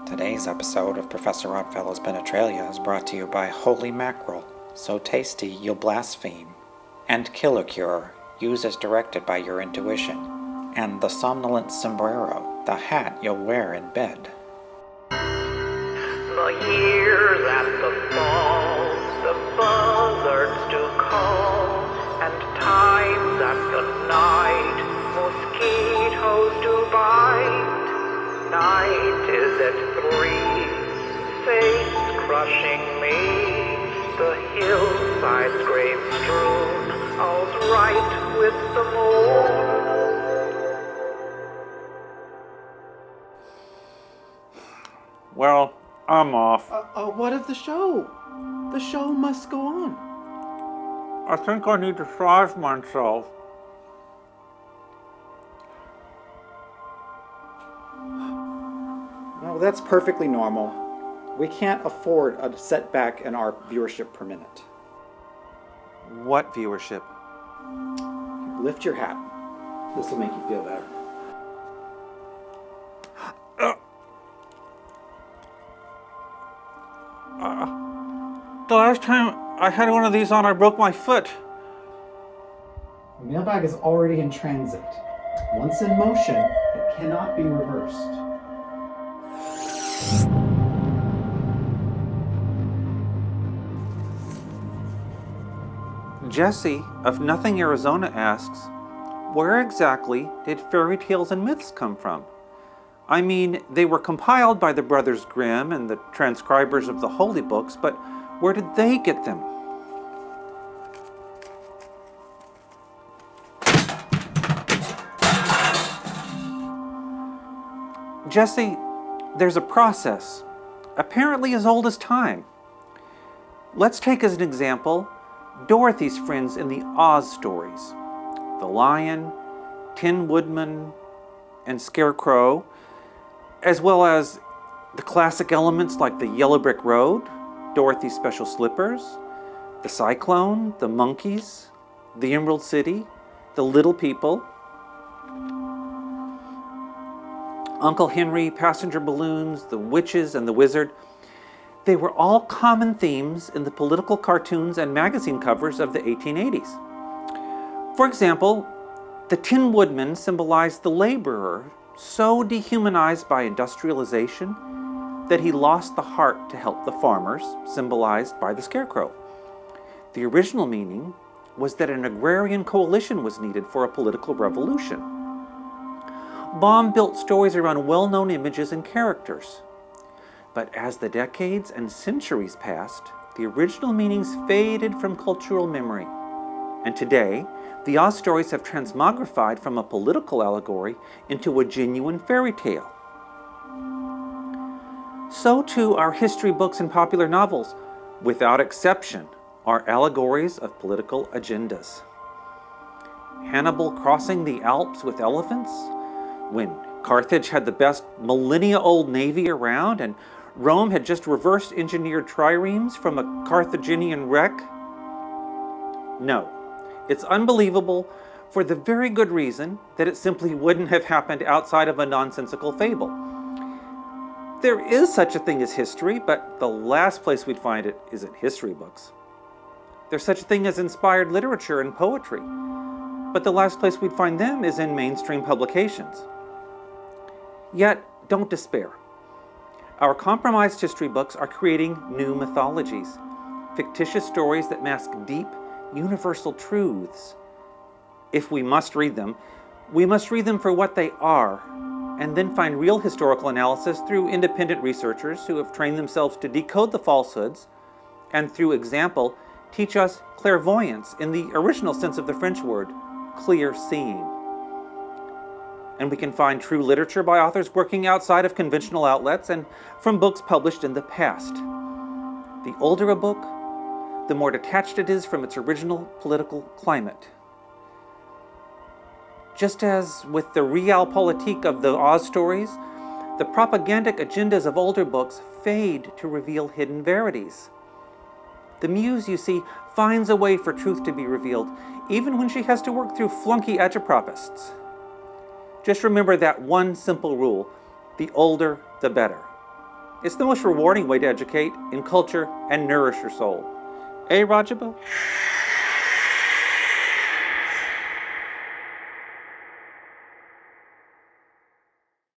Today's episode of Professor Oddfellow's Penetralia is brought to you by Holy Mackerel, so tasty you'll blaspheme, and Killer Cure, use as directed by your intuition, and the Somnolent Sombrero, the hat you'll wear in bed. The years and the falls, the buzzards do call, and times and the night, mosquitoes do bite. Night is at 3, fates crushing me, the hillside's grave strewn, all's right with the moon. Well, I'm off. What of the show? The show must go on. I think I need to starve myself. No, that's perfectly normal. We can't afford a setback in our viewership per minute. What viewership? Lift your hat. This will make you feel better. The last time I had one of these on, I broke my foot. The mailbag is already in transit. Once in motion, it cannot be reversed. Jesse of Nothing, Arizona asks, where exactly did fairy tales and myths come from? I mean, they were compiled by the Brothers Grimm and the transcribers of the holy books, but where did they get them? Jesse, there's a process, apparently as old as time. Let's take as an example Dorothy's friends in the Oz stories. The Lion, Tin Woodman, and Scarecrow, as well as the classic elements like the Yellow Brick Road, Dorothy's Special Slippers, the Cyclone, the Monkeys, the Emerald City, the Little People, Uncle Henry, passenger balloons, the witches, and the wizard. They were all common themes in the political cartoons and magazine covers of the 1880s. For example, the Tin Woodman symbolized the laborer so dehumanized by industrialization that he lost the heart to help the farmers, symbolized by the Scarecrow. The original meaning was that an agrarian coalition was needed for a political revolution. Baum built stories around well-known images and characters. But as the decades and centuries passed, the original meanings faded from cultural memory. And today, the Oz stories have transmogrified from a political allegory into a genuine fairy tale. So too are history books and popular novels, without exception, are allegories of political agendas. Hannibal crossing the Alps with elephants, when Carthage had the best millennia-old navy around and Rome had just reverse-engineered triremes from a Carthaginian wreck? No, it's unbelievable for the very good reason that it simply wouldn't have happened outside of a nonsensical fable. There is such a thing as history, but the last place we'd find it is in history books. There's such a thing as inspired literature and poetry, but the last place we'd find them is in mainstream publications. Yet, don't despair. Our compromised history books are creating new mythologies, fictitious stories that mask deep, universal truths. If we must read them for what they are, and then find real historical analysis through independent researchers who have trained themselves to decode the falsehoods, and through example, teach us clairvoyance in the original sense of the French word, clear seeing. And we can find true literature by authors working outside of conventional outlets and from books published in the past. The older a book, the more detached it is from its original political climate. Just as with the realpolitik of the Oz stories, the propagandic agendas of older books fade to reveal hidden verities. The muse, you see, finds a way for truth to be revealed, even when she has to work through flunky agipropists. Just remember that one simple rule: the older, the better. It's the most rewarding way to educate, enculture, and nourish your soul. Eh, Rajaba?